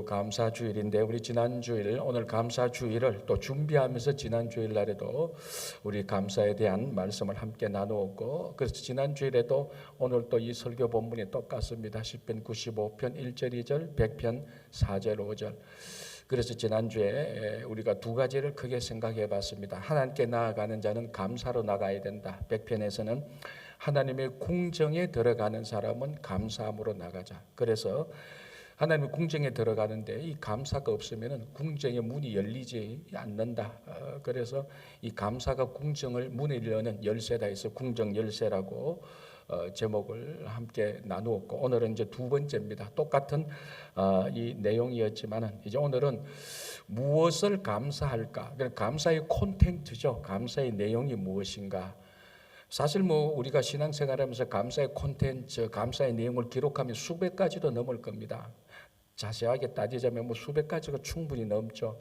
감사주일인데 우리 지난주일 오늘 감사주일을 또 준비하면서 지난주일 날에도 우리 감사에 대한 말씀을 함께 나누었고, 그래서 지난주일에도 오늘 또 이 설교 본문이 똑같습니다. 시편 95편 1절 2절 100편 4절 5절. 그래서 지난주에 우리가 두 가지를 크게 생각해 봤습니다. 하나님께 나아가는 자는 감사로 나가야 된다. 100편에서는 하나님의 궁정에 들어가는 사람은 감사함으로 나가자. 그래서 하나님의 궁정에 들어가는데 이 감사가 없으면 궁정의 문이 열리지 않는다. 그래서 이 감사가 궁정을 문을 여는 열쇠다 해서 궁정 열쇠라고 제목을 함께 나누었고, 오늘은 이제 두 번째입니다. 똑같은 이 내용이었지만은 이제 오늘은 무엇을 감사할까? 감사의 콘텐츠죠. 감사의 내용이 무엇인가? 사실 우리가 신앙생활하면서 감사의 콘텐츠, 감사의 내용을 기록하면 수백 가지도 넘을 겁니다. 자세하게 따지자면 수백 가지가 충분히 넘죠.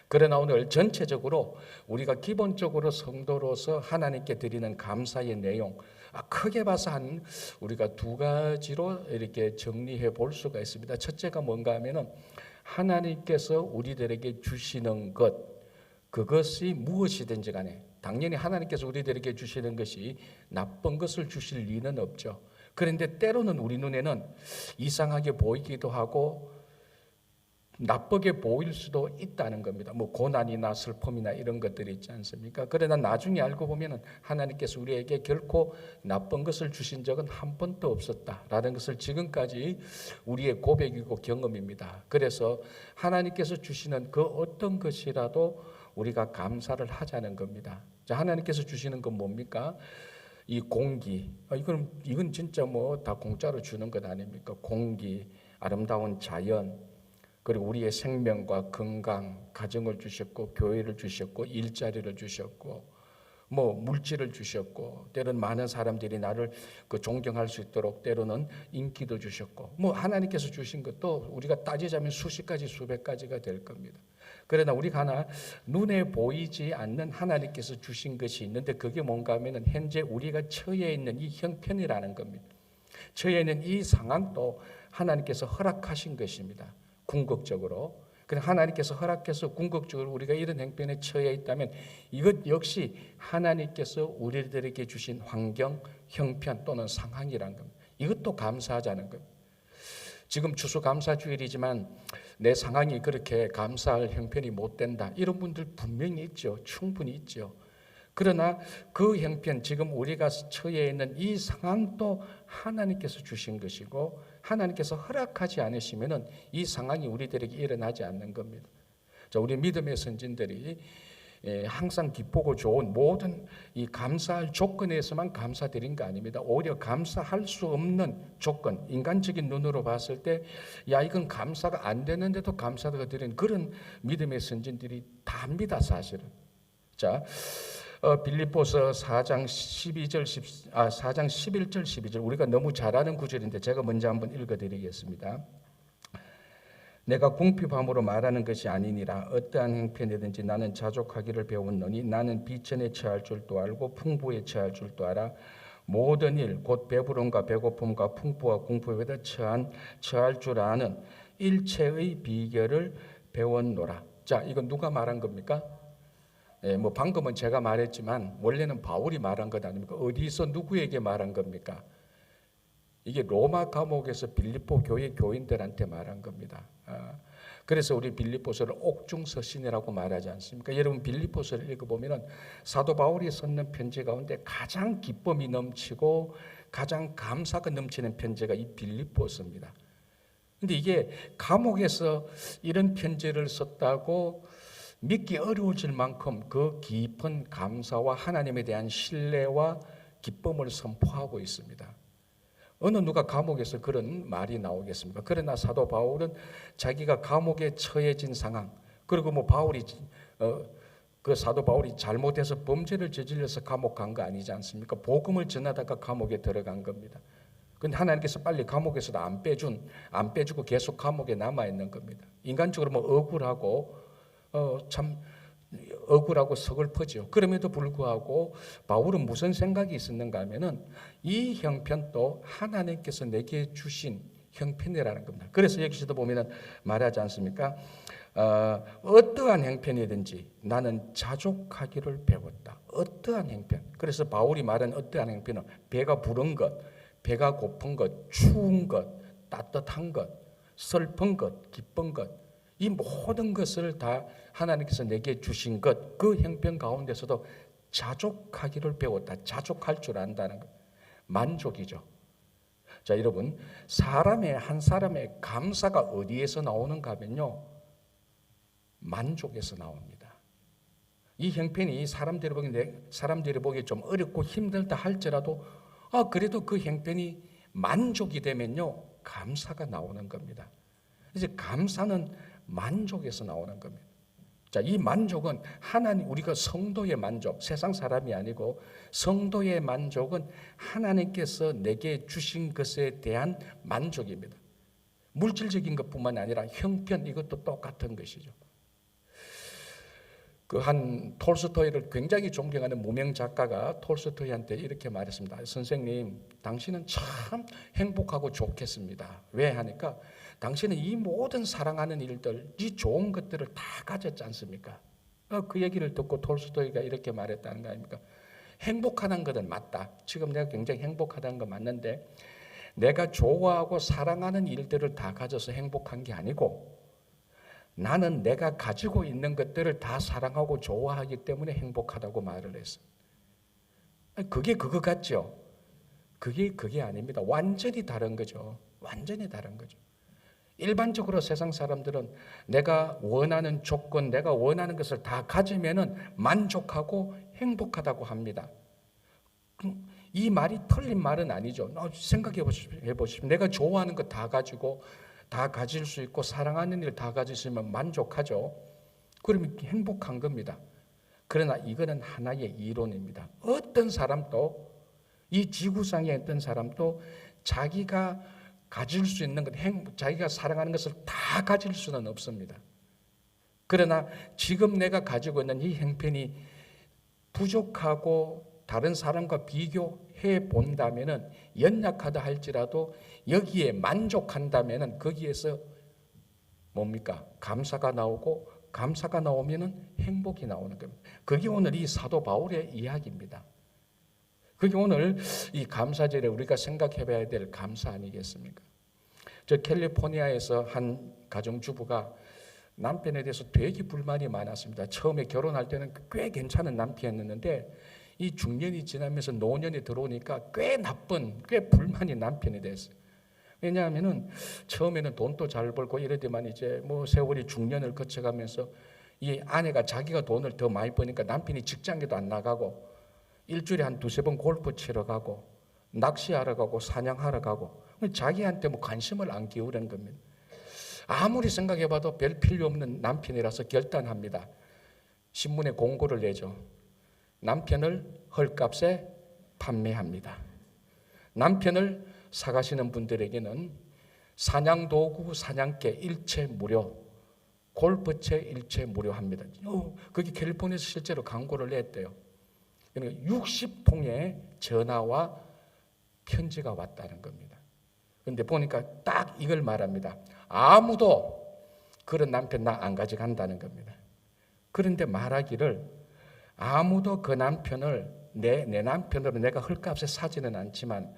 그러나 오늘 전체적으로 우리가 기본적으로 성도로서 하나님께 드리는 감사의 내용, 크게 봐서 우리가 두 가지로 이렇게 정리해 볼 수가 있습니다. 첫째가 뭔가 하면은 하나님께서 우리들에게 주시는 것, 그것이 무엇이든지 간에 당연히 하나님께서 우리들에게 주시는 것이 나쁜 것을 주실 리는 없죠. 그런데 때로는 우리 눈에는 이상하게 보이기도 하고 나쁘게 보일 수도 있다는 겁니다. 고난이나 슬픔이나 이런 것들이 있지 않습니까? 그러나 나중에 알고 보면 하나님께서 우리에게 결코 나쁜 것을 주신 적은 한 번도 없었다라는 것을 지금까지 우리의 고백이고 경험입니다. 그래서 하나님께서 주시는 그 어떤 것이라도 우리가 감사를 하자는 겁니다. 자, 하나님께서 주시는 건 뭡니까? 이 공기. 이건 진짜 다 공짜로 주는 것 아닙니까? 공기, 아름다운 자연, 그리고 우리의 생명과 건강, 가정을 주셨고, 교회를 주셨고, 일자리를 주셨고, 물질을 주셨고, 때로는 많은 사람들이 나를 존경할 수 있도록 때로는 인기도 주셨고, 하나님께서 주신 것도 우리가 따지자면 수십 가지, 수백 가지가 될 겁니다. 그러나 우리가 하나 눈에 보이지 않는 하나님께서 주신 것이 있는데, 그게 뭔가 하면 현재 우리가 처해 있는 이 형편이라는 겁니다. 처해 있는 이 상황도 하나님께서 허락하신 것입니다. 궁극적으로. 그냥 하나님께서 허락해서 궁극적으로 우리가 이런 형편에 처해 있다면 이것 역시 하나님께서 우리들에게 주신 환경, 형편 또는 상황이라는 겁니다. 이것도 감사하자는 겁니다. 지금 추수감사주일이지만 내 상황이 그렇게 감사할 형편이 못 된다, 이런 분들 분명히 있죠. 충분히 있죠. 그러나 그 형편, 지금 우리가 처해 있는 이 상황도 하나님께서 주신 것이고 하나님께서 허락하지 않으시면 이 상황이 우리들에게 일어나지 않는 겁니다. 자, 우리 믿음의 선진들이 항상 기쁘고 좋은 모든 이 감사할 조건에서만 감사드린 거 아닙니다. 오히려 감사할 수 없는 조건, 인간적인 눈으로 봤을 때 이건 감사가 안 되는데도 감사가 드리는 그런 믿음의 선진들이 답니다, 사실은. 자, 빌립보서 4장 11절 12절, 우리가 너무 잘 아는 구절인데 제가 먼저 한번 읽어드리겠습니다. 내가 궁핍함으로 말하는 것이 아니니라. 어떠한 형편이든지 나는 자족하기를 배웠노니 나는 비천에 처할 줄도 알고 풍부에 처할 줄도 알아. 모든 일 곧 배부름과 배고픔과 풍부와 궁핍에도 처할 줄 아는 일체의 비결을 배웠노라. 자, 이건 누가 말한 겁니까? 방금은 제가 말했지만 원래는 바울이 말한 것 아닙니까? 어디서 누구에게 말한 겁니까? 이게 로마 감옥에서 빌립보 교회 교인들한테 말한 겁니다. 그래서 우리 빌립보서를 옥중서신이라고 말하지 않습니까? 여러분, 빌립보서를 읽어보면 사도 바울이 썼는 편지 가운데 가장 기쁨이 넘치고 가장 감사가 넘치는 편지가 이 빌립보서입니다. 근데 이게 감옥에서 이런 편지를 썼다고 믿기 어려워질 만큼 그 깊은 감사와 하나님에 대한 신뢰와 기쁨을 선포하고 있습니다. 어느 누가 감옥에서 그런 말이 나오겠습니까? 그러나 사도 바울은 자기가 감옥에 처해진 상황, 그리고 사도 바울이 잘못해서 범죄를 저질러서 감옥 간 거 아니지 않습니까? 복음을 전하다가 감옥에 들어간 겁니다. 근데 하나님께서 빨리 감옥에서도 안 빼주고 계속 감옥에 남아 있는 겁니다. 인간적으로 억울하고 서글프죠. 그럼에도 불구하고 바울은 무슨 생각이 있었는가 하면은 이 형편도 하나님께서 내게 주신 형편이라는 겁니다. 그래서 여기서도 보면은 말하지 않습니까? 어떠한 형편이든지 나는 자족하기를 배웠다. 어떠한 형편. 그래서 바울이 말한 어떠한 형편은 배가 부른 것, 배가 고픈 것, 추운 것, 따뜻한 것, 슬픈 것, 기쁜 것, 이 모든 것을 다 하나님께서 내게 주신 것, 그 형편 가운데서도 자족하기를 배웠다. 자족할 줄 안다는 것. 만족이죠. 자, 여러분, 한 사람의 감사가 어디에서 나오는가 하면요, 만족에서 나옵니다. 이 형편이 사람들이 보기에 좀 어렵고 힘들다 할지라도 그래도 그 형편이 만족이 되면요, 감사가 나오는 겁니다. 이제 감사는 만족에서 나오는 겁니다. 자, 이 만족은 하나님, 우리가 성도의 만족, 세상 사람이 아니고 성도의 만족은 하나님께서 내게 주신 것에 대한 만족입니다. 물질적인 것뿐만 아니라 형편, 이것도 똑같은 것이죠. 한 톨스토이를 굉장히 존경하는 무명 작가가 톨스토이한테 이렇게 말했습니다. 선생님, 당신은 참 행복하고 좋겠습니다. 왜 하니까 당신은 이 모든 사랑하는 일들, 이 좋은 것들을 다 가졌지 않습니까? 그 얘기를 듣고 톨스토이가 이렇게 말했다는 거 아닙니까? 행복하다는 것은 맞다. 지금 내가 굉장히 행복하다는 건 맞는데 내가 좋아하고 사랑하는 일들을 다 가져서 행복한 게 아니고 나는 내가 가지고 있는 것들을 다 사랑하고 좋아하기 때문에 행복하다고 말을 했어요. 그게 그거 같죠? 그게 아닙니다. 완전히 다른 거죠. 완전히 다른 거죠. 일반적으로 세상 사람들은 내가 원하는 조건, 내가 원하는 것을 다 가지면은 만족하고 행복하다고 합니다. 이 말이 틀린 말은 아니죠. 생각해 보십시오. 내가 좋아하는 것 다 가지고 다 가질 수 있고 사랑하는 일 다 가지시면 만족하죠. 그러면 행복한 겁니다. 그러나 이거는 하나의 이론입니다. 어떤 사람도, 이 지구상의 어떤 사람도 자기가 가질 수 있는 것, 자기가 사랑하는 것을 다 가질 수는 없습니다. 그러나 지금 내가 가지고 있는 이 형편이 부족하고 다른 사람과 비교해 본다면은 연약하다 할지라도 여기에 만족한다면은 거기에서 뭡니까? 감사가 나오고 감사가 나오면은 행복이 나오는 겁니다. 그게 오늘 이 사도 바울의 이야기입니다. 그게 오늘 이 감사절에 우리가 생각해 봐야 될 감사 아니겠습니까? 저 캘리포니아에서 한 가정주부가 남편에 대해서 되게 불만이 많았습니다. 처음에 결혼할 때는 꽤 괜찮은 남편이었는데 이 중년이 지나면서 노년이 들어오니까 꽤 불만이 남편이 됐어요. 왜냐하면은 처음에는 돈도 잘 벌고 이러더만 이제 뭐 세월이 중년을 거쳐가면서 이 아내가 자기가 돈을 더 많이 버니까 남편이 직장에도 안 나가고 일주일에 한 두세 번 골프 치러 가고 낚시하러 가고 사냥하러 가고 자기한테 뭐 관심을 안 기울이는 겁니다. 아무리 생각해봐도 별 필요 없는 남편이라서 결단합니다. 신문에 공고를 내죠. 남편을 헐값에 판매합니다. 남편을 사가시는 분들에게는 사냥도구, 사냥개 일체 무료, 골프채 일체 무료합니다. 그게 캘리포니아에서 실제로 광고를 냈대요. 그러니까 60통의 전화와 편지가 왔다는 겁니다. 그런데 보니까 딱 이걸 말합니다. 아무도 그런 남편 나 안 가져간다는 겁니다. 그런데 말하기를 아무도 그 남편을 내 남편으로 내가 헐값에 사지는 않지만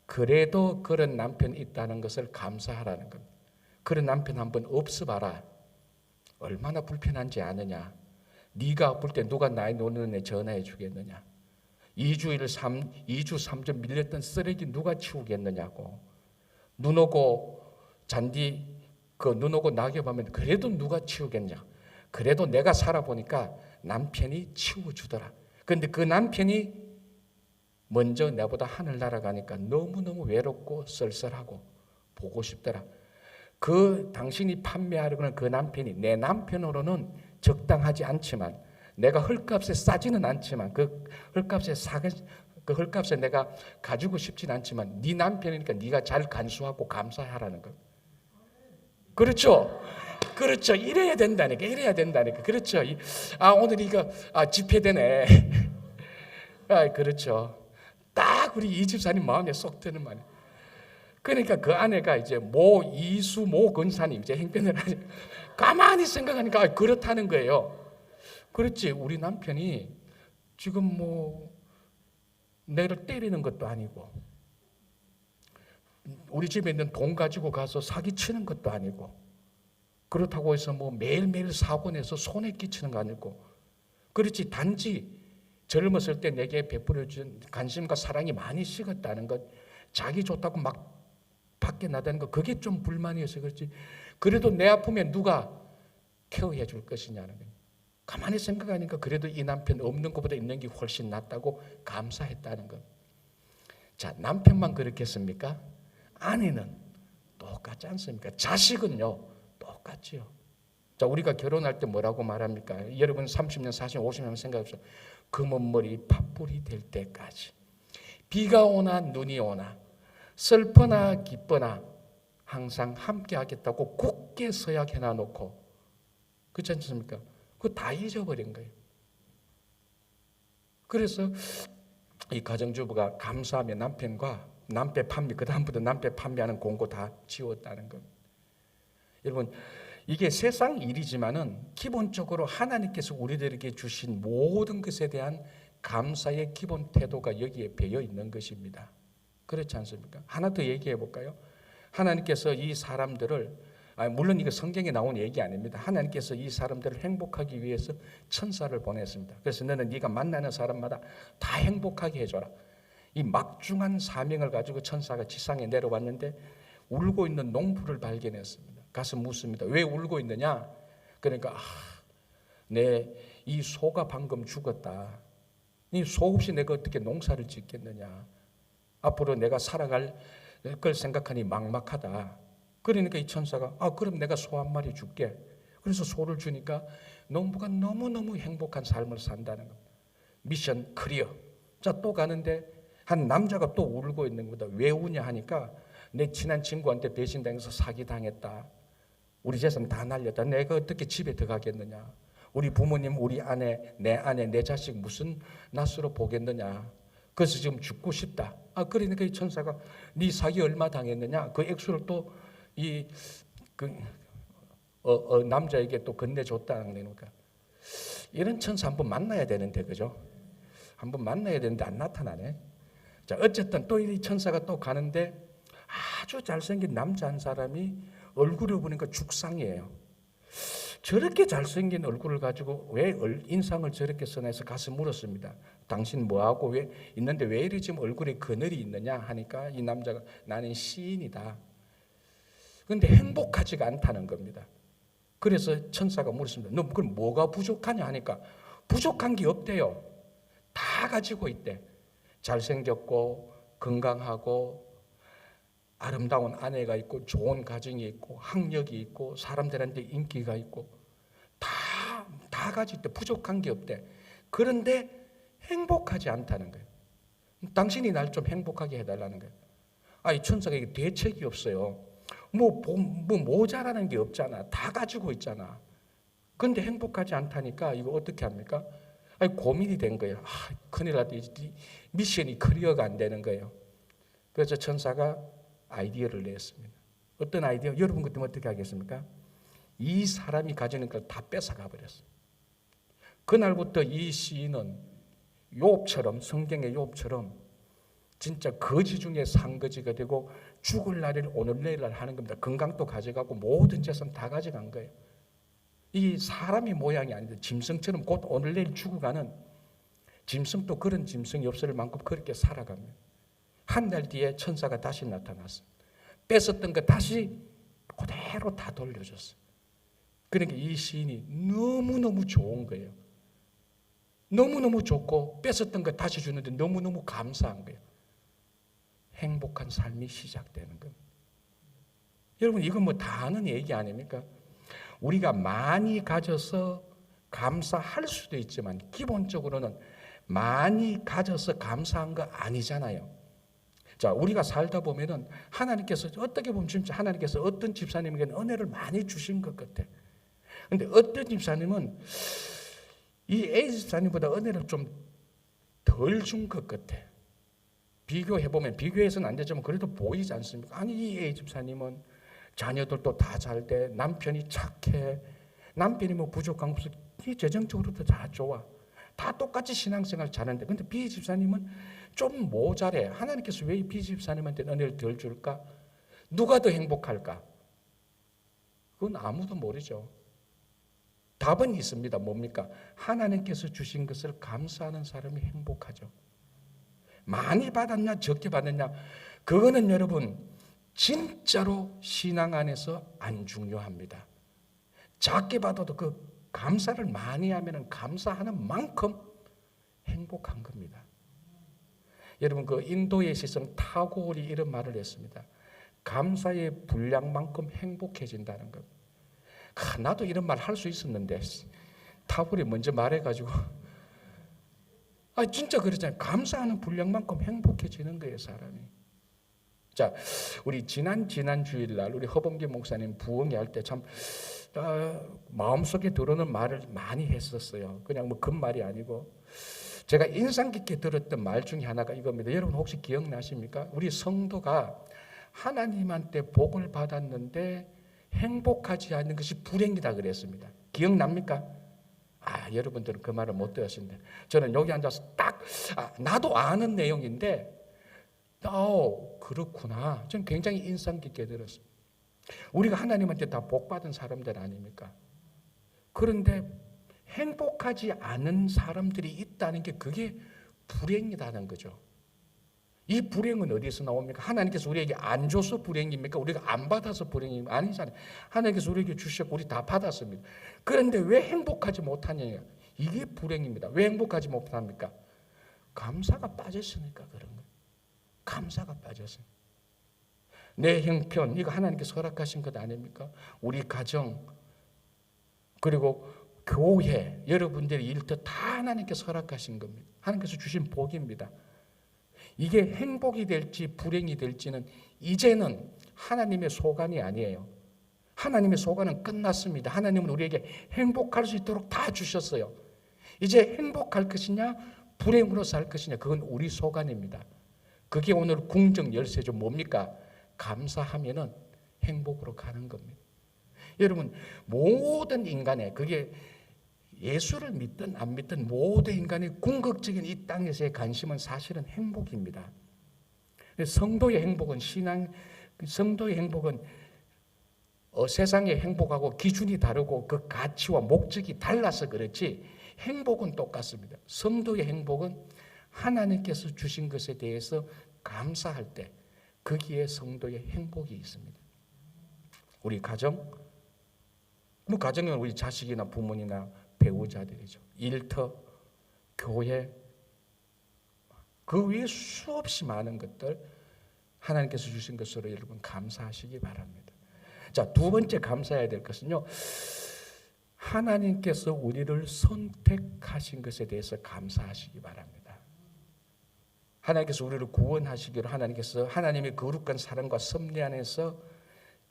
그래도 그런 남편이 있다는 것을 감사하라는 겁니다. 그런 남편 한번 없어봐라. 얼마나 불편한지 아느냐. 네가 아플 때 누가 나이 노는 애 전화해 주겠느냐. 2주 3주 밀렸던 쓰레기 누가 치우겠느냐고. 눈 오고 잔디 눈 오고 낙엽하면 그래도 누가 치우겠냐. 그래도 내가 살아보니까 남편이 치워주더라. 그런데 그 남편이 먼저 나보다 하늘 날아가니까 너무너무 외롭고 쓸쓸하고 보고 싶더라. 당신이 판매하려는 그 남편이 내 남편으로는 적당하지 않지만 내가 헐값에 싸지는 않지만 그 헐값에 내가 가지고 싶진 않지만 네 남편이니까 네가 잘 간수하고 감사하라는 거. 그렇죠? 그렇죠. 이래야 된다니까. 그렇죠. 오늘 이거 집회되네. 그렇죠. 딱 우리 이 집사님 마음에 쏙 드는 말이에요. 그러니까 그 아내가 이제 모 이수 모 권사님 이제 행편을 하죠. 가만히 생각하니까 그렇다는 거예요. 그렇지, 우리 남편이 지금 뭐 내를 때리는 것도 아니고 우리 집에 있는 돈 가지고 가서 사기치는 것도 아니고 그렇다고 해서 뭐 매일매일 사고 내서 손해 끼치는 거 아니고 그렇지, 단지 젊었을 때 내게 베풀어준 관심과 사랑이 많이 식었다는 것, 자기 좋다고 막 밖에 나다는 것, 그게 좀 불만이어서 그렇지, 그래도 내 아프면 누가 케어해 줄 것이냐는 거예요. 가만히 생각하니까 그래도 이 남편 없는 것보다 있는 게 훨씬 낫다고 감사했다는 것. 자, 남편만 그렇겠습니까? 아내는 똑같지 않습니까? 자식은요 똑같지요. 자, 우리가 결혼할 때 뭐라고 말합니까? 여러분 30년, 40년, 50년 생각해보세요. 검은 머리 팥불이 될 때까지, 비가 오나 눈이 오나 슬퍼나 기뻐나 항상 함께 하겠다고 굳게 서약해놔 놓고, 그렇지 않습니까? 그거 다 잊어버린 거예요. 그래서 이 가정주부가 감사하며 남편 판매, 그 다음부터 남편 판매하는 공고 다 지웠다는 것. 여러분, 이게 세상 일이지만은 기본적으로 하나님께서 우리들에게 주신 모든 것에 대한 감사의 기본 태도가 여기에 배어 있는 것입니다. 그렇지 않습니까? 하나 더 얘기해 볼까요? 하나님께서 이 사람들을, 물론 이거 성경에 나온 얘기 아닙니다. 하나님께서 이 사람들을 행복하기 위해서 천사를 보냈습니다. 그래서 너는 네가 만나는 사람마다 다 행복하게 해줘라. 이 막중한 사명을 가지고 천사가 지상에 내려왔는데 울고 있는 농부를 발견했습니다. 가서 묻습니다. 왜 울고 있느냐? 그러니까 내 이 소가 방금 죽었다. 이 소 없이 내가 어떻게 농사를 짓겠느냐? 앞으로 내가 살아갈 걸 생각하니 막막하다. 그러니까 이 천사가 그럼 내가 소 한 마리 줄게. 그래서 소를 주니까 농부가 너무너무 행복한 삶을 산다는 겁니다. 미션 클리어. 자, 또 가는데 한 남자가 또 울고 있는 거다. 왜 우냐 하니까 내 친한 친구한테 배신당해서 사기당했다. 우리 재산 다 날렸다. 내가 어떻게 집에 들어가겠느냐. 우리 부모님, 우리 아내, 내 자식 무슨 낯으로 보겠느냐. 그래서 지금 죽고 싶다. 그러니까 이 천사가 네 사기 얼마 당했느냐. 그 액수를 또 남자에게 또 건네줬다는 거니까. 이런 천사 한번 만나야 되는데, 그죠? 한번 만나야 되는데 안 나타나네. 자, 어쨌든 또 이 천사가 또 가는데 아주 잘생긴 남자 한 사람이 얼굴을 보니까 죽상이에요. 저렇게 잘생긴 얼굴을 가지고 왜 인상을 저렇게 써내서 가서 물었습니다. 당신 뭐하고 왜 있는데 왜 이리 지금 얼굴에 그늘이 있느냐 하니까 이 남자가 나는 시인이다. 그런데 행복하지가 않다는 겁니다. 그래서 천사가 물었습니다. 너 그럼 뭐가 부족하냐 하니까 부족한 게 없대요. 다 가지고 있대. 잘생겼고 건강하고 아름다운 아내가 있고 좋은 가정이 있고 학력이 있고 사람들한테 인기가 있고 다 가지고 있대. 부족한 게 없대. 그런데 행복하지 않다는 거예요. 당신이 날 좀 행복하게 해달라는 거예요. 이 천사가 이게 대책이 없어요. 뭐 모자라는 게 없잖아. 다 가지고 있잖아. 그런데 행복하지 않다니까 이거 어떻게 합니까? 고민이 된 거예요. 큰일 났다. 미션이 클리어가 안 되는 거예요. 그래서 천사가 아이디어를 냈습니다. 어떤 아이디어? 여러분 같으면 어떻게 하겠습니까? 이 사람이 가지는 걸 다 뺏어가 버렸어요. 그날부터 이 시인은 욥처럼, 성경의 욥처럼 진짜 거지 중에 상거지가 되고 죽을 날을 오늘 내일 하는 겁니다. 건강도 가져가고 모든 재산 다 가져간 거예요. 이 사람의 모양이 아닌데 짐승처럼 곧 오늘 내일 죽어가는, 짐승도 그런 짐승이 없을 만큼 그렇게 살아갑니다. 한 달 뒤에 천사가 다시 나타났어요. 뺏었던 거 다시 그대로 다 돌려줬어요. 그러니까 이 시인이 너무너무 좋은 거예요. 너무너무 좋고 뺏었던 거 다시 주는데 너무너무 감사한 거예요. 행복한 삶이 시작되는 겁니다. 여러분, 이건 뭐 다 아는 얘기 아닙니까? 우리가 많이 가져서 감사할 수도 있지만 기본적으로는 많이 가져서 감사한 거 아니잖아요. 자, 우리가 살다 보면은 하나님께서 어떻게 보면 진짜 하나님께서 어떤 집사님에게는 은혜를 많이 주신 것 같아. 근데 어떤 집사님은 이 A 집사님보다 은혜를 좀 덜 준 것 같아. 비교해보면, 비교해서는 안 되지만 그래도 보이지 않습니까? 아니, 이 A 집사님은 자녀들도 다 잘 돼, 남편이 착해, 남편이 뭐 부족한 거 없어, 재정적으로도 다 좋아, 다 똑같이 신앙생활 잘하는데, 근데 B 집사님은 좀 모자래. 하나님께서 왜 B 집사님한테 은혜를 덜 줄까? 누가 더 행복할까? 그건 아무도 모르죠. 답은 있습니다. 뭡니까? 하나님께서 주신 것을 감사하는 사람이 행복하죠. 많이 받았냐 적게 받았냐, 그거는 여러분 진짜로 신앙 안에서 안 중요합니다. 작게 받아도 그 감사를 많이 하면 감사하는 만큼 행복한 겁니다. 여러분, 그 인도의 시성 타고르이 이런 말을 했습니다. 감사의 분량만큼 행복해진다는 것. 나도 이런 말 할 수 있었는데 타고르이 먼저 말해가지고, 진짜 그렇잖아요. 감사하는 분량만큼 행복해지는 거예요, 사람이. 자, 우리 지난 주일날 우리 허범기 목사님 부흥회 할 때 참 마음속에 들어오는 말을 많이 했었어요. 그냥 뭐 금말이 아니고, 제가 인상 깊게 들었던 말 중에 하나가 이겁니다. 여러분 혹시 기억나십니까? 우리 성도가 하나님한테 복을 받았는데 행복하지 않는 것이 불행이다 그랬습니다. 기억납니까? 여러분들은 그 말을 못 들으신데, 저는 여기 앉아서 딱 나도 아는 내용인데 그렇구나, 저는 굉장히 인상 깊게 들었습니다. 우리가 하나님한테 다 복 받은 사람들 아닙니까? 그런데 행복하지 않은 사람들이 있다는 게 그게 불행이라는 거죠. 이 불행은 어디서 나옵니까? 하나님께서 우리에게 안 줘서 불행입니까? 우리가 안 받아서 불행입니까? 아니잖아요. 하나님께서 우리에게 주셨고 우리 다 받았습니다. 그런데 왜 행복하지 못하느냐? 이게 불행입니다. 왜 행복하지 못합니까? 감사가 빠졌으니까 그런 거예요. 감사가 빠졌어요. 내 형편, 이거 하나님께서 허락하신 것 아닙니까? 우리 가정, 그리고 교회, 여러분들의 일터 다 하나님께서 허락하신 겁니다. 하나님께서 주신 복입니다. 이게 행복이 될지 불행이 될지는 이제는 하나님의 소관이 아니에요. 하나님의 소관은 끝났습니다. 하나님은 우리에게 행복할 수 있도록 다 주셨어요. 이제 행복할 것이냐 불행으로 살 것이냐, 그건 우리 소관입니다. 그게 오늘 궁정 열쇠죠. 뭡니까? 감사하면은 행복으로 가는 겁니다. 여러분, 모든 인간의, 그게 예수를 믿든 안 믿든 모든 인간의 궁극적인 이 땅에서의 관심은 사실은 행복입니다. 성도의 행복은 성도의 행복은 세상의 행복하고 기준이 다르고 그 가치와 목적이 달라서 그렇지 행복은 똑같습니다. 성도의 행복은 하나님께서 주신 것에 대해서 감사할 때 거기에 성도의 행복이 있습니다. 우리 가정, 가정은 우리 자식이나 부모님이나 배우자들이죠. 일터, 교회, 그 외에 수없이 많은 것들 하나님께서 주신 것으로 여러분 감사하시기 바랍니다. 자, 두 번째 감사해야 될 것은요, 하나님께서 우리를 선택하신 것에 대해서 감사하시기 바랍니다. 하나님께서 우리를 구원하시기로 하나님께서 하나님의 거룩한 사랑과 섭리 안에서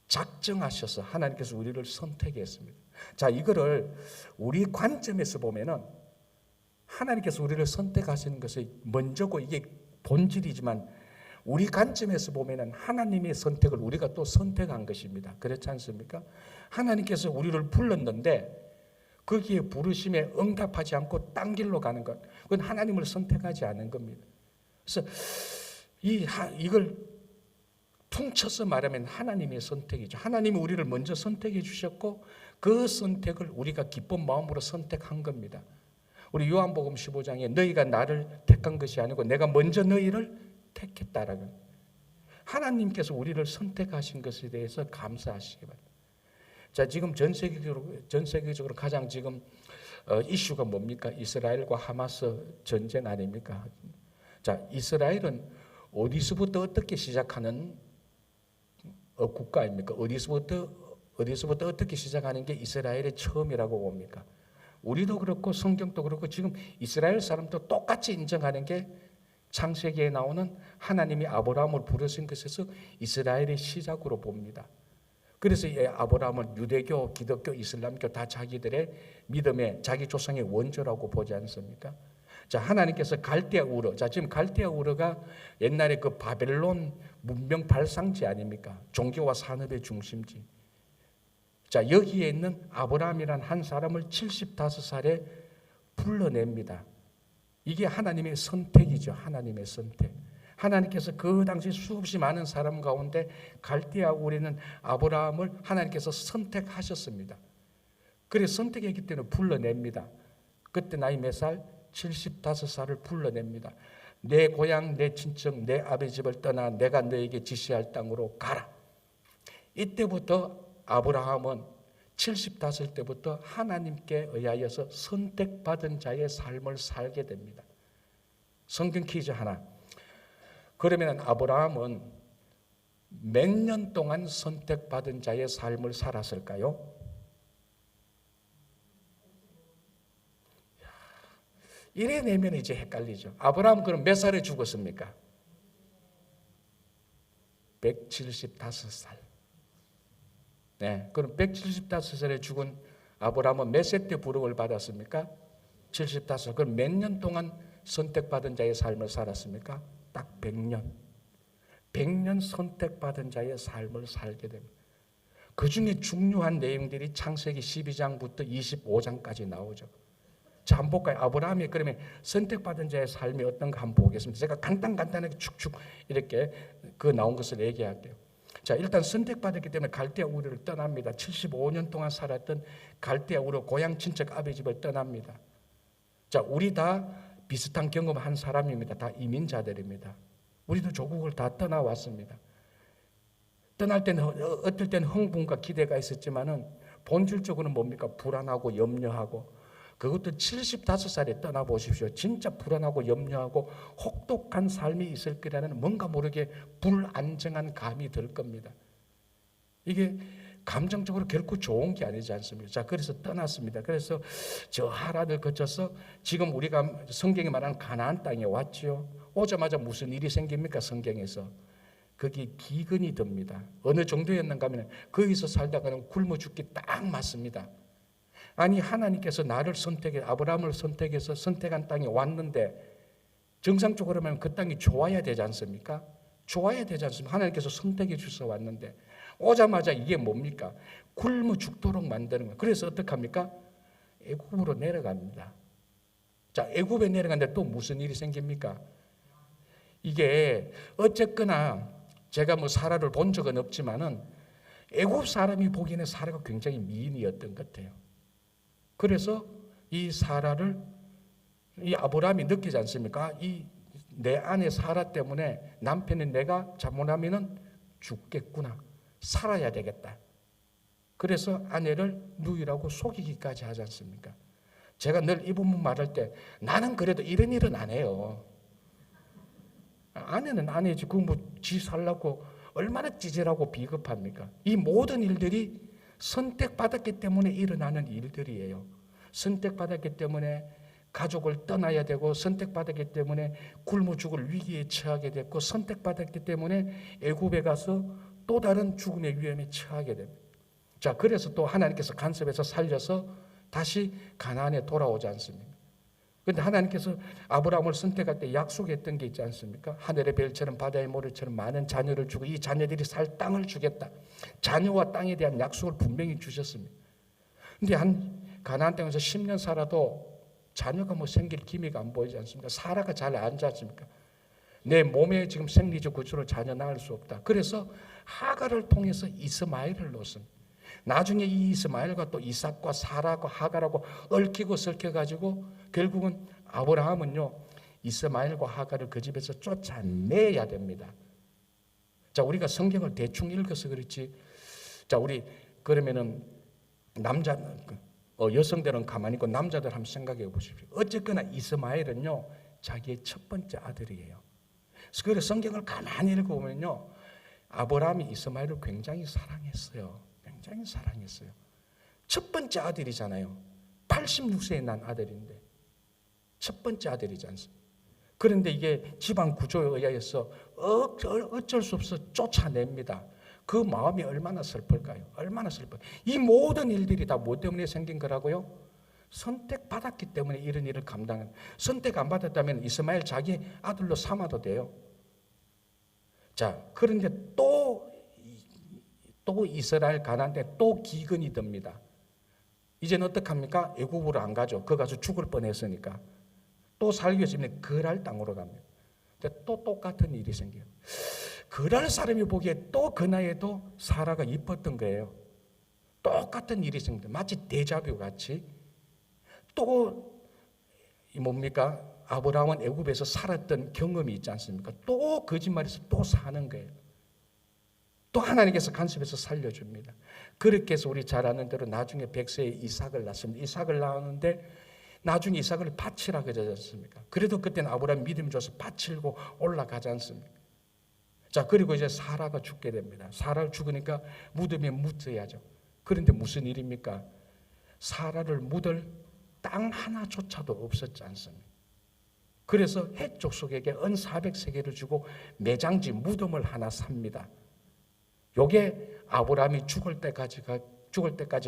작정하셔서 하나님께서 우리를 선택했습니다. 자, 이거를 우리 관점에서 보면은 하나님께서 우리를 선택하시는 것이 먼저고 이게 본질이지만 우리 관점에서 보면은 하나님의 선택을 우리가 또 선택한 것입니다. 그렇지 않습니까? 하나님께서 우리를 불렀는데 거기에 부르심에 응답하지 않고 딴 길로 가는 것, 그건 하나님을 선택하지 않은 겁니다. 그래서 이걸 퉁쳐서 말하면 하나님의 선택이죠. 하나님이 우리를 먼저 선택해 주셨고 그 선택을 우리가 기쁜 마음으로 선택한 겁니다. 우리 요한복음 15장에 너희가 나를 택한 것이 아니고 내가 먼저 너희를 택했다라고. 하나님께서 우리를 선택하신 것에 대해서 감사하시기 바랍니다. 자, 지금 전 세계적으로 가장 지금 이슈가 뭡니까? 이스라엘과 하마스 전쟁 아닙니까? 자, 이스라엘은 어디서부터 어떻게 시작하는 국가입니까? 어디서부터 어떻게 시작하는 게 이스라엘의 처음이라고 봅니까? 우리도 그렇고 성경도 그렇고 지금 이스라엘 사람도 똑같이 인정하는 게 창세기에 나오는 하나님이 아브라함을 부르신 것에서 이스라엘의 시작으로 봅니다. 그래서 아브라함은 유대교, 기독교, 이슬람교 다 자기들의 믿음의 자기 조상의 원조라고 보지 않습니까? 자, 하나님께서 갈대아 우르. 자, 지금 갈대아 우르가 옛날에 그 바벨론 문명 발상지 아닙니까? 종교와 산업의 중심지. 자, 여기에 있는 아브라함이란 한 사람을 75살에 불러냅니다. 이게 하나님의 선택이죠. 하나님의 선택. 하나님께서 그 당시 수없이 많은 사람 가운데 갈대아 우르는 아브라함을 하나님께서 선택하셨습니다. 그래서 선택했기 때문에 불러냅니다. 그때 나이 몇 살? 75살을 불러냅니다. 내 고향, 내 친척, 내 아버지 집을 떠나 내가 너에게 지시할 땅으로 가라. 이때부터 아브라함은 75살 때부터 하나님께 의하여서 선택받은 자의 삶을 살게 됩니다. 성경 퀴즈 하나. 그러면 아브라함은 몇 년 동안 선택받은 자의 삶을 살았을까요? 이래 내면 이제 헷갈리죠. 아브라함 그럼 몇 살에 죽었습니까? 175살. 네, 그럼 175살에 죽은 아브라함은 몇 세 때 부름을 받았습니까? 75살. 그럼 몇 년 동안 선택받은 자의 삶을 살았습니까? 딱 100년. 100년 선택받은 자의 삶을 살게 됩니다. 그 중에 중요한 내용들이 창세기 12장부터 25장까지 나오죠. 자, 한번 볼까요? 아브라함이 그러면 선택받은 자의 삶이 어떤가 한번 보겠습니다. 제가 간단하게 축축 이렇게 그 나온 것을 얘기할게요. 자, 일단 선택받았기 때문에 갈대아 우르를 떠납니다. 75년 동안 살았던 갈대아 우르 고향 친척 아버지 집을 떠납니다. 자, 우리 다 비슷한 경험한 사람입니다. 다 이민자들입니다. 우리도 조국을 다 떠나왔습니다. 떠날 때는 어떨 때는 흥분과 기대가 있었지만은 본질적으로는 뭡니까? 불안하고 염려하고, 그것도 75살에 떠나보십시오. 진짜 불안하고 염려하고 혹독한 삶이 있을 거라는 뭔가 모르게 불안정한 감이 들 겁니다. 이게 감정적으로 결코 좋은 게 아니지 않습니까? 자, 그래서 떠났습니다. 그래서 저 하란을 거쳐서 지금 우리가 성경에 말하는 가나안 땅에 왔지요. 오자마자 무슨 일이 생깁니까? 성경에서 거기 기근이 듭니다. 어느 정도였는가 하면 거기서 살다가는 굶어 죽기 딱 맞습니다. 아니, 하나님께서 나를 선택해, 아브라함을 선택해서 선택한 땅에 왔는데 정상적으로 하면 그 땅이 좋아야 되지 않습니까? 좋아야 되지 않습니까? 하나님께서 선택해 주셔서 왔는데 오자마자 이게 뭡니까? 굶어 죽도록 만드는 거예요. 그래서 어떡합니까? 애굽으로 내려갑니다. 자, 애굽에 내려갔는데 또 무슨 일이 생깁니까? 이게 어쨌거나 제가 뭐 사라를 본 적은 없지만은 애굽 사람이 보기에는 사라가 굉장히 미인이었던 것 같아요. 그래서 이 사라를 이 아브라함이 느끼지 않습니까? 이 내 아내 사라 때문에 남편인 내가 잘못하면은 죽겠구나. 살아야 되겠다. 그래서 아내를 누이라고 속이기까지 하지 않습니까? 제가 늘 이 부분 말할 때 나는 그래도 이런 일은 안 해요. 아내는 아내지. 그 뭐 지 살라고 얼마나 찌질하고 비겁합니까? 이 모든 일들이 선택받았기 때문에 일어나는 일들이에요. 선택받았기 때문에 가족을 떠나야 되고, 선택받았기 때문에 굶어 죽을 위기에 처하게 됐고, 선택받았기 때문에 애굽에 가서 또 다른 죽음의 위험에 처하게 됩니다. 자, 그래서 또 하나님께서 간섭해서 살려서 다시 가나안에 돌아오지 않습니까? 그런데 하나님께서 아브라함을 선택할 때 약속했던 게 있지 않습니까? 하늘의 별처럼 바다의 모래처럼 많은 자녀를 주고 이 자녀들이 살 땅을 주겠다. 자녀와 땅에 대한 약속을 분명히 주셨습니다. 그런데 한 가나안 땅에서 10년 살아도 자녀가 뭐 생길 기미가 안 보이지 않습니까? 사라가 잘 앉지 않습니까? 내 몸에 지금 생리적 구조로 자녀 낳을 수 없다. 그래서 하갈을 통해서 이스마엘을 놓습니다. 나중에 이 이스마엘과 또 이삭과 사라하고 하갈하고 얽히고 섞여가지고 결국은 아브라함은요 이스마엘과 하갈을 그 집에서 쫓아내야 됩니다. 자, 우리가 성경을 대충 읽어서 그렇지. 자, 우리 그러면은 여성들은 가만히 있고 남자들 한번 생각해 보십시오. 어쨌거나 이스마엘은요 자기의 첫 번째 아들이에요. 그래서 성경을 가만히 읽어보면요 아브라함이 이스마엘을 굉장히 사랑했어요. 굉장히 사랑했어요. 첫 번째 아들이잖아요. 86세에 난 아들인데 첫 번째 아들이지 않습니까? 그런데 이게 집안 구조에 의해서 어쩔 수 없어 쫓아냅니다. 그 마음이 얼마나 슬플까요? 얼마나 슬퍼요. 이 모든 일들이 다 뭐 때문에 생긴 거라고요? 선택받았기 때문에 이런 일을 감당한. 선택 안 받았다면 이스마엘 자기 아들로 삼아도 돼요. 자, 그런데 또 이스라엘 가나안에 또 기근이 듭니다. 이제는 어떡합니까? 애굽으로 안 가죠. 그 가서 죽을 뻔했으니까. 또 살기 위해서 그랄 땅으로 갑니다. 근데 또 똑같은 일이 생겨요. 그랄 사람이 보기에 또 그 나이에도 사라가 이뻤던 거예요. 똑같은 일이 생깁니다. 마치 데자뷰 같이. 또 뭡니까? 아브라함은 애굽에서 살았던 경험이 있지 않습니까? 또 거짓말에서 또 사는 거예요. 또 하나님께서 간섭해서 살려줍니다. 그렇게 해서 우리 잘 아는 대로 나중에 백세에 이삭을 낳습니다. 이삭을 낳았는데 나중에 이삭을 바치라 그러지 않습니까? 그래도 그때는 아브라함 믿음이 줘서 바치고 올라가지 않습니까? 자, 그리고 이제 사라가 죽게 됩니다. 사라가 죽으니까 무덤에 묻어야죠. 그런데 무슨 일입니까? 사라를 묻을 땅 하나조차도 없었지 않습니까? 그래서 헷족속에게 은 400세겔을 주고 매장지 무덤을 하나 삽니다. 요게 아브라함이 죽을 때까지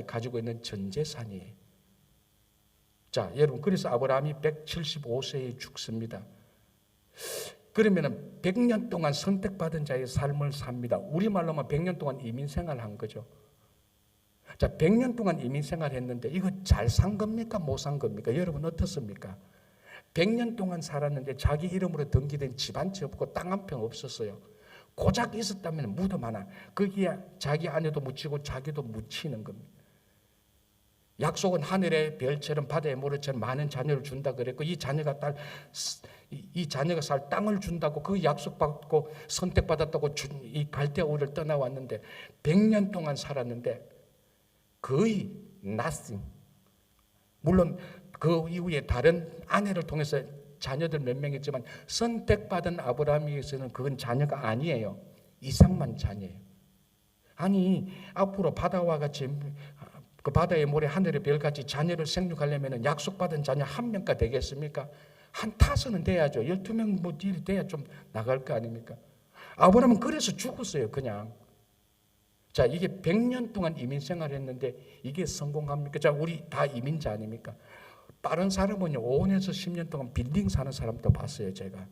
가지고 있는 전 재산이에요. 자, 여러분, 그래서 아브라함이 175세에 죽습니다. 그러면은 100년 동안 선택받은 자의 삶을 삽니다. 우리말로 하면 100년 동안 이민 생활한 거죠. 자, 100년 동안 이민 생활했는데 이거 잘 산 겁니까? 못 산 겁니까? 여러분 어떻습니까? 100년 동안 살았는데 자기 이름으로 등기된 집 한 채 없고 땅 한 평 없었어요. 고작 있었다면 무덤 하나, 거기에 자기 아내도 묻히고 자기도 묻히는 겁니다. 약속은 하늘의 별처럼 바다의 모래처럼 많은 자녀를 준다 그랬고 이 자녀가 살 땅을 준다고 그 약속받고 선택받았다고 이 갈대아 우를 떠나왔는데 100년 동안 살았는데 거의 nothing. 물론 그 이후에 다른 아내를 통해서 자녀들 몇 명 있지만 선택받은 아브라함에게서는 그건 자녀가 아니에요. 이삭만 자녀예요. 아니 앞으로 바다와 같이 그 바다의 모래 하늘의 별같이 자녀를 생육하려면 약속받은 자녀 한 명가 되겠습니까? 한 5은 돼야죠. 12명 뭐 딜이 돼야 좀 나갈 거 아닙니까? 아브라함은 그래서 죽었어요. 그냥. 자, 이게 100년 동안 이민 생활했는데 이게 성공합니까? 자, 우리 다 이민자 아닙니까? 빠른 사람은요 5년에서 10년 동안 빌딩 사는 사람도 봤어요. 제가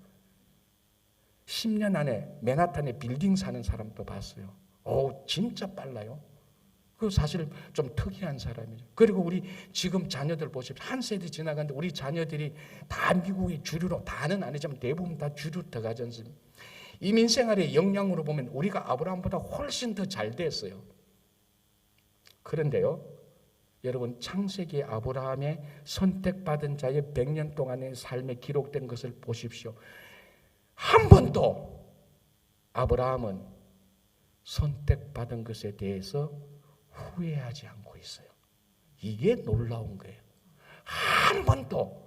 10년 안에 맨하탄에 빌딩 사는 사람도 봤어요. 진짜 빨라요. 그 사실 좀 특이한 사람이죠. 그리고 우리 지금 자녀들 보십시오. 한 세대 지나갔는데 우리 자녀들이 다 미국의 주류로, 다는 아니지만 대부분 다 주류로 들어가지 않습니까? 이민 생활의 역량으로 보면 우리가 아브라함보다 훨씬 더 잘 됐어요. 그런데요, 여러분 창세기 아브라함의 선택받은 자의 100년 동안의 삶에 기록된 것을 보십시오. 한 번도 아브라함은 선택받은 것에 대해서 후회하지 않고 있어요. 이게 놀라운 거예요. 한 번도.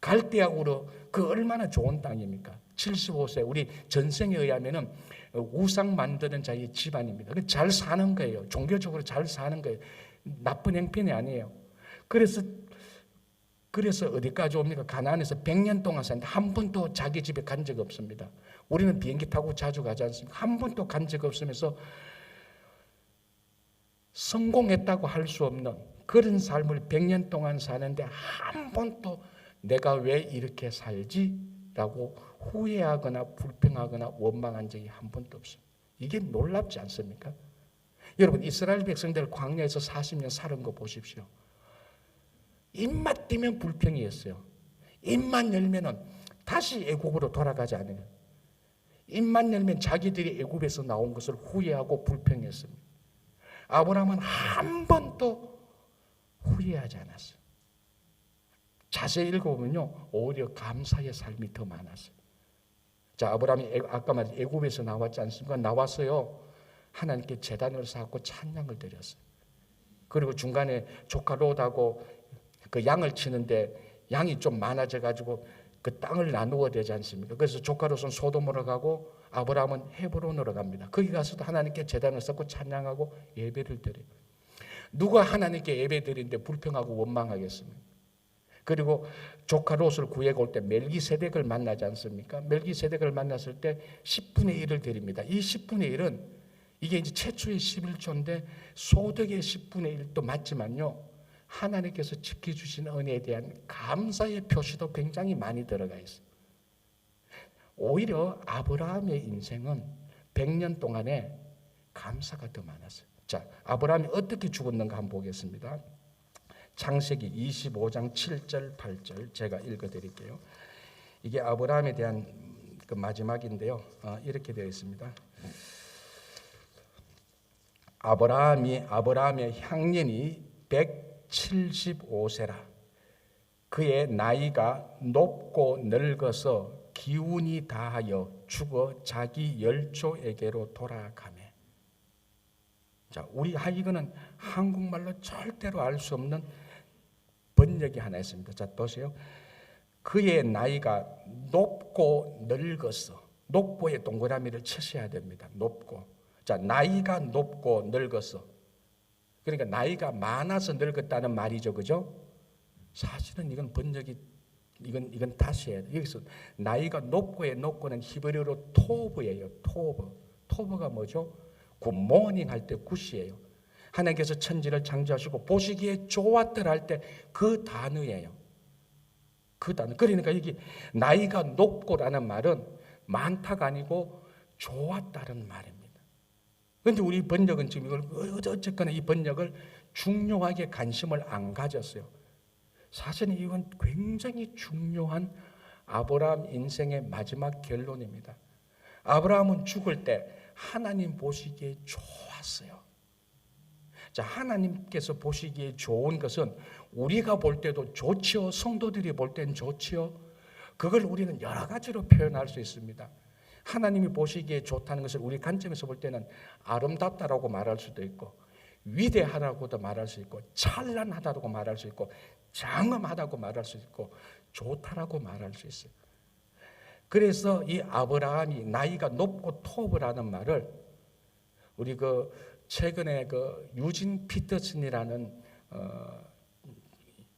갈대아우르 그 얼마나 좋은 땅입니까? 75세 우리 전생에 의하면은 우상 만드는 자의 집안입니다. 잘 사는 거예요. 종교적으로 잘 사는 거예요. 나쁜 행편이 아니에요. 그래서 어디까지 옵니까? 가나안에서 100년 동안 사는데 한 번도 자기 집에 간 적 없습니다. 우리는 비행기 타고 자주 가지 않습니까? 한 번도 간 적 없으면서 성공했다고 할 수 없는 그런 삶을 100년 동안 사는데 한 번도 내가 왜 이렇게 살지? 라고 후회하거나 불평하거나 원망한 적이 한 번도 없습니다. 이게 놀랍지 않습니까? 여러분 이스라엘 백성들 광야에서 40년 살은 거 보십시오. 입만 띄면 불평이었어요. 입만 열면은 다시 애굽으로 돌아가지 않아요. 입만 열면 자기들이 애굽에서 나온 것을 후회하고 불평했습니다. 아브라함은 한 번도 후회하지 않았어요. 자세히 읽어보면요 오히려 감사의 삶이 더 많았어요. 자, 아브라함이 아까 말한 애굽에서 나왔지 않습니까? 나왔어요. 하나님께 제단을 쌓고 찬양을 드렸어요. 그리고 중간에 조카 롯하고 그 양을 치는데 양이 좀 많아져가지고 그 땅을 나누어야 되지 않습니까? 그래서 조카 롯은 소돔으로 가고 아브라함은 헤브론으로 갑니다. 거기 가서도 하나님께 제단을 쌓고 찬양하고 예배를 드려요. 누가 하나님께 예배 드리는데 불평하고 원망하겠습니까? 그리고 조카 롯을 구해가 올 때 멜기세덱을 만나지 않습니까? 멜기세덱을 만났을 때 10분의 1을 드립니다. 이 10분의 1은 이게 이제 최초의 11조인데 소득의 10분의 1도 맞지만요. 하나님께서 지켜주신 은혜에 대한 감사의 표시도 굉장히 많이 들어가 있어요. 오히려 아브라함의 인생은 100년 동안에 감사가 더 많았어요. 자, 아브라함이 어떻게 죽었는가 한번 보겠습니다. 창세기 25장 7절 8절 제가 읽어드릴게요. 이게 아브라함에 대한 그 마지막인데요. 이렇게 되어 있습니다. 아브라함의 향년이 175세라. 그의 나이가 높고 늙어서 기운이 다하여 죽어 자기 열조에게로 돌아가매. 자, 이거는 한국말로 절대로 알 수 없는 번역이 하나 있습니다. 자, 보세요. 그의 나이가 높고 늙어서, 높고에 동그라미를 치셔야 됩니다. 높고. 자, 나이가 높고 늙어서. 그러니까 나이가 많아서 늙었다는 말이죠. 그죠? 사실은 이건 번역이 이건 다시 해야 돼요. 여기서 나이가 높고의 높고는 히브리어로 토브예요. 토브가 뭐죠? 굿모닝 할 때 굿이에요. 하나님께서 천지를 창조하시고 보시기에 좋았더라 할 때 그 단어예요. 그 단어. 그러니까 여기 나이가 높고라는 말은 많다가 아니고 좋았다는 말입니다. 그런데 우리 번역은 지금 이걸 어쨌거나 이 번역을 중요하게 관심을 안 가졌어요. 사실은 이건 굉장히 중요한 아브라함 인생의 마지막 결론입니다. 아브라함은 죽을 때 하나님 보시기에 좋았어요. 자, 하나님께서 보시기에 좋은 것은 우리가 볼 때도 좋지요. 성도들이 볼 때는 좋지요. 그걸 우리는 여러 가지로 표현할 수 있습니다. 하나님이 보시기에 좋다는 것을 우리 관점에서 볼 때는 아름답다라고 말할 수도 있고, 위대하다고도 말할 수 있고, 찬란하다고 말할 수 있고, 장엄하다고 말할 수 있고, 좋다라고 말할 수 있어요. 그래서 이 아브라함이 나이가 높고 토브라는 말을 우리 최근에 유진 피터슨이라는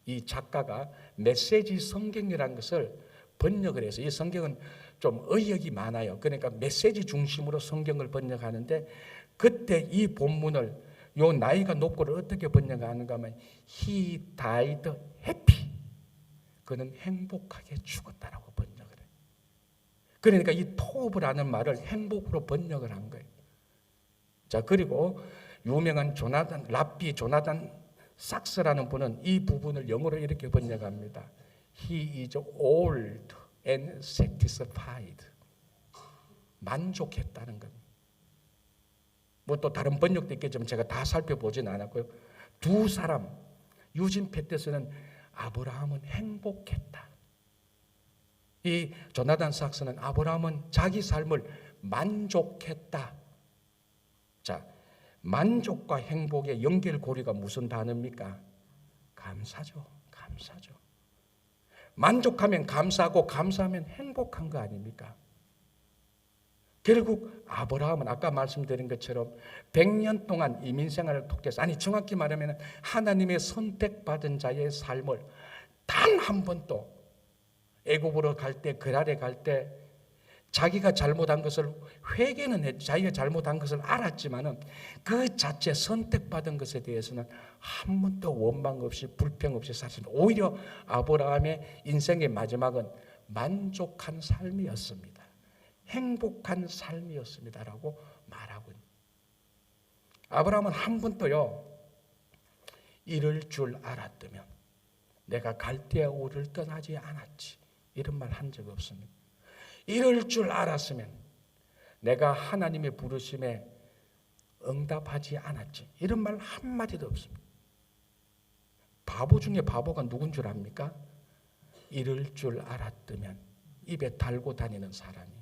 이 작가가 메시지 성경이라는 것을 번역을 해서, 이 성경은 좀 의역이 많아요. 그러니까 메시지 중심으로 성경을 번역하는데, 그때 이 본문을 요 나이가 높고를 어떻게 번역하는가 하면 He died happy. 그는 행복하게 죽었다라고 번역을 해요. 그러니까 이 토브라는 말을 행복으로 번역을 한 거예요. 자, 그리고 유명한 랍비 조나단 삭스라는 분은 이 부분을 영어로 이렇게 번역합니다. He is old and satisfied. 만족했다는 겁니다. 뭐 또 다른 번역도 있겠지만 제가 다 살펴보진 않았고요. 두 사람, 유진 패테스는 아브라함은 행복했다. 이 조나단 삭스는 아브라함은 자기 삶을 만족했다. 자, 만족과 행복의 연결고리가 무슨 단어입니까? 감사죠. 감사죠. 만족하면 감사하고 감사하면 행복한 거 아닙니까? 결국 아브라함은 아까 말씀드린 것처럼 100년 동안 이민생활을 통해서, 아니 정확히 말하면 하나님의 선택받은 자의 삶을 단 한 번도 애굽으로 갈 때, 그랄에 갈 때 자기가 잘못한 것을 회개는 했, 자기가 잘못한 것을 알았지만은 그 자체 선택받은 것에 대해서는 한 번도 원망 없이 불평 없이 사실 오히려 아브라함의 인생의 마지막은 만족한 삶이었습니다. 행복한 삶이었습니다라고 말하고 있습니다. 아브라함은 한 번도요, 이럴 줄 알았다면 내가 갈대아 우를 떠나지 않았지, 이런 말 한 적 없습니다. 이럴 줄 알았으면 내가 하나님의 부르심에 응답하지 않았지, 이런 말 한마디도 없습니다. 바보 중에 바보가 누군 줄 압니까? 이럴 줄 알았다면 입에 달고 다니는 사람이.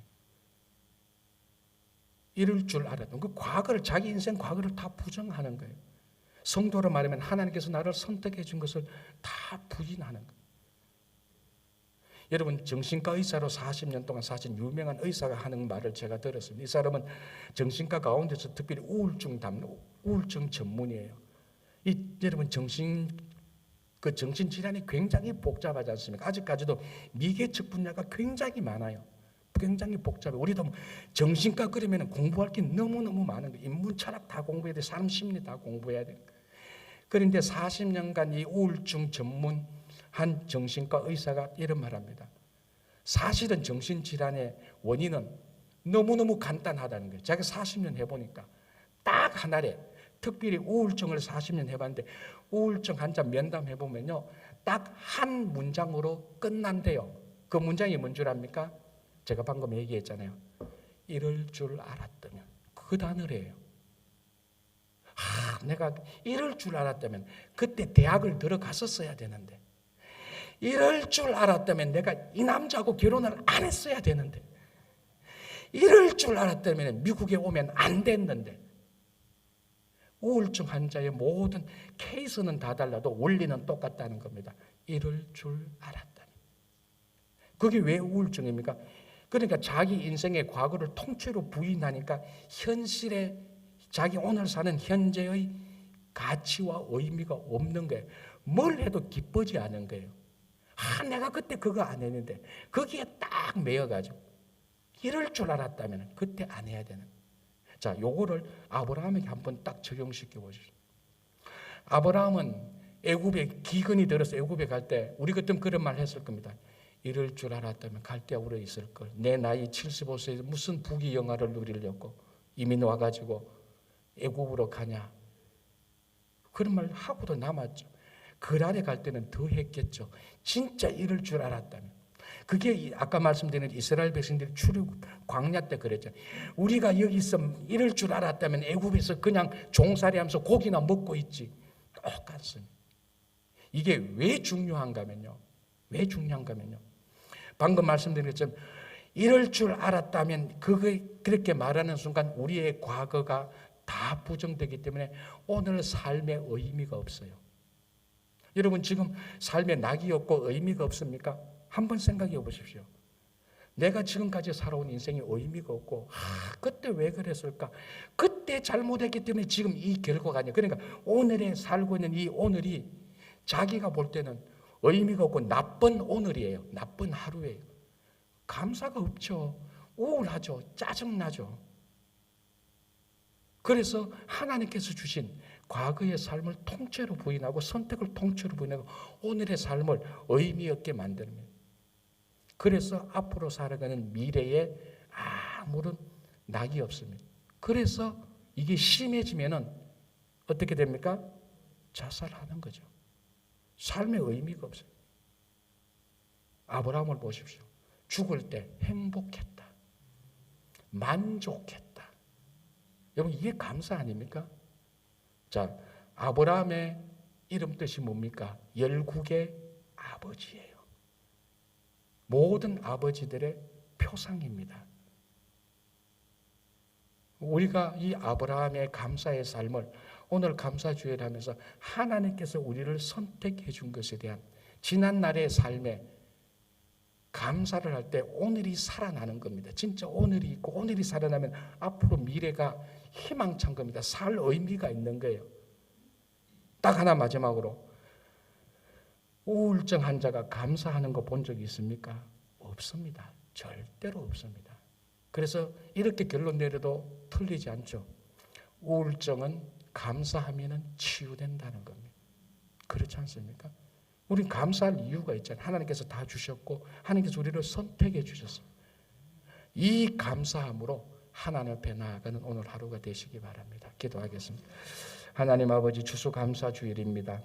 이럴 줄 알았던 그 과거를, 자기 인생 과거를 다 부정하는 거예요. 성도로 말하면 하나님께서 나를 선택해 준 것을 다 부인하는 거예요. 여러분, 정신과 의사로 40년 동안 사신 유명한 의사가 하는 말을 제가 들었습니다. 이 사람은 정신과 가운데서 특별히 우울증 전문이에요. 여러분, 정신 질환이 굉장히 복잡하지 않습니까? 아직까지도 미개척 분야가 굉장히 많아요. 굉장히 복잡해. 우리도 정신과 그러면 공부할 게 너무너무 많은 거예요. 인문 철학 다 공부해야 돼. 사람 심리 다 공부해야 돼. 그런데 40년간 이 우울증 전문한 정신과 의사가 이런 말합니다. 사실은 정신질환의 원인은 너무너무 간단하다는 거예요. 자기가 40년 해보니까 딱 하나래. 특별히 우울증을 40년 해봤는데 우울증 환자 면담해보면요, 딱 한 문장으로 끝난대요. 그 문장이 뭔 줄 압니까? 제가 방금 얘기했잖아요. 이럴 줄 알았다면. 그 단어래요. 내가 이럴 줄 알았다면 그때 대학을 들어갔었어야 되는데, 이럴 줄 알았다면 내가 이 남자하고 결혼을 안 했어야 되는데, 이럴 줄 알았다면 미국에 오면 안 됐는데. 우울증 환자의 모든 케이스는 다 달라도 원리는 똑같다는 겁니다. 이럴 줄 알았다면. 그게 왜 우울증입니까? 그러니까 자기 인생의 과거를 통째로 부인하니까 현실에 자기 오늘 사는 현재의 가치와 의미가 없는 거예요. 뭘 해도 기쁘지 않은 거예요. 내가 그때 그거 안 했는데 거기에 딱 매여가지고 이럴 줄 알았다면 그때 안 해야 되는. 자, 요거를 아브라함에게 한번 딱 적용시켜 보십시오. 아브라함은 애굽에 기근이 들어서 애굽에 갈 때 우리 같으면 그런 말 했을 겁니다. 이럴 줄 알았다면 갈대아우르에 있을 걸. 내 나이 75세에 무슨 부귀 영화를 누리려고 이민 와가지고 애굽으로 가냐. 그런 말 하고도 남았죠. 그랄에 갈 때는 더 했겠죠. 진짜 이럴 줄 알았다면. 그게 아까 말씀드린 이스라엘 백성들이 출애굽 광야 때 그랬죠. 우리가 여기서 이럴 줄 알았다면 애굽에서 그냥 종살이하면서 고기나 먹고 있지. 똑같습니다. 이게 왜 중요한가면요. 왜 중요한가면요. 방금 말씀드린 것처럼 이럴 줄 알았다면 그렇게 말하는 순간 우리의 과거가 다 부정되기 때문에 오늘 삶의 의미가 없어요. 여러분 지금 삶에 낙이 없고 의미가 없습니까? 한번 생각해 보십시오. 내가 지금까지 살아온 인생에 의미가 없고 그때 왜 그랬을까? 그때 잘못했기 때문에 지금 이 결과가 아니야. 그러니까 오늘에 살고 있는 이 오늘이 자기가 볼 때는 의미가 없고 나쁜 오늘이에요. 나쁜 하루예요. 감사가 없죠. 우울하죠. 짜증나죠. 그래서 하나님께서 주신 과거의 삶을 통째로 부인하고 선택을 통째로 부인하고 오늘의 삶을 의미 없게 만드는 거예요. 그래서 앞으로 살아가는 미래에 아무런 낙이 없습니다. 그래서 이게 심해지면은 어떻게 됩니까? 자살하는 거죠. 삶의 의미가 없어요. 아브라함을 보십시오. 죽을 때 행복했다. 만족했다. 여러분 이게 감사 아닙니까? 자, 아브라함의 이름 뜻이 뭡니까? 열국의 아버지예요. 모든 아버지들의 표상입니다. 우리가 이 아브라함의 감사의 삶을 오늘 감사주일을 하면서 하나님께서 우리를 선택해 준 것에 대한 지난날의 삶에 감사를 할 때 오늘이 살아나는 겁니다. 진짜 오늘이 있고 오늘이 살아나면 앞으로 미래가 희망찬 겁니다. 살 의미가 있는 거예요. 딱 하나 마지막으로 우울증 환자가 감사하는 거 본 적이 있습니까? 없습니다. 절대로 없습니다. 그래서 이렇게 결론 내려도 틀리지 않죠. 우울증은 감사하면 치유된다는 겁니다. 그렇지 않습니까? 우린 감사할 이유가 있잖아요. 하나님께서 다 주셨고 하나님께서 우리를 선택해 주셨어요. 이 감사함으로 하나님 앞에 나아가는 오늘 하루가 되시기 바랍니다. 기도하겠습니다. 하나님 아버지, 추수감사주일입니다.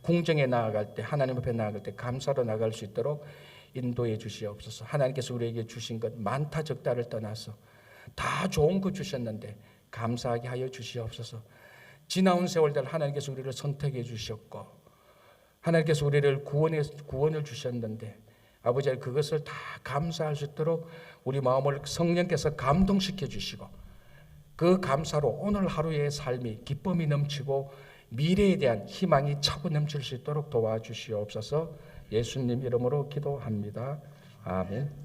궁정에 나아갈 때, 하나님 앞에 나아갈 때 감사로 나갈 수 있도록 인도해 주시옵소서. 하나님께서 우리에게 주신 것 많다 적다를 떠나서 다 좋은 것 주셨는데 감사하게 하여 주시옵소서. 지나온 세월들 하나님께서 우리를 선택해 주셨고 하나님께서 우리를 구원을 주셨는데 아버지, 그것을 다 감사할 수 있도록 우리 마음을 성령께서 감동시켜 주시고 그 감사로 오늘 하루의 삶이 기쁨이 넘치고 미래에 대한 희망이 차고 넘칠 수 있도록 도와주시옵소서. 예수님 이름으로 기도합니다. 아멘.